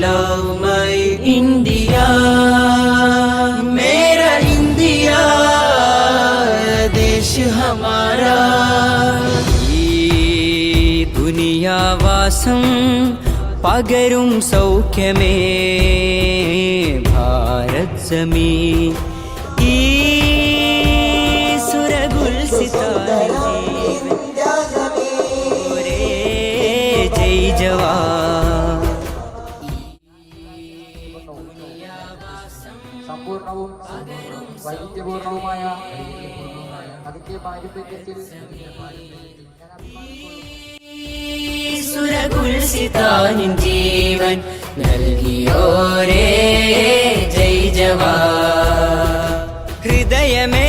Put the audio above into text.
love my India, मेरा India देश हमारा. ഈ ദുനിയാവാസം പകരും സൗഖ്യമേ ഭാരത് സമീൻ. ഈ സുരഗുൽസിത ജയ് ജവാൻ. സമ്പൂർണവും വൈവിധ്യപൂർണവുമായ അതിന്റെ പാരമ്പര്യത്തിൽ സുരഗുൽസിതാനിൻ ജീവൻ നൽകിയോരേ ജയ് ജവാൻ. ഹൃദയമേ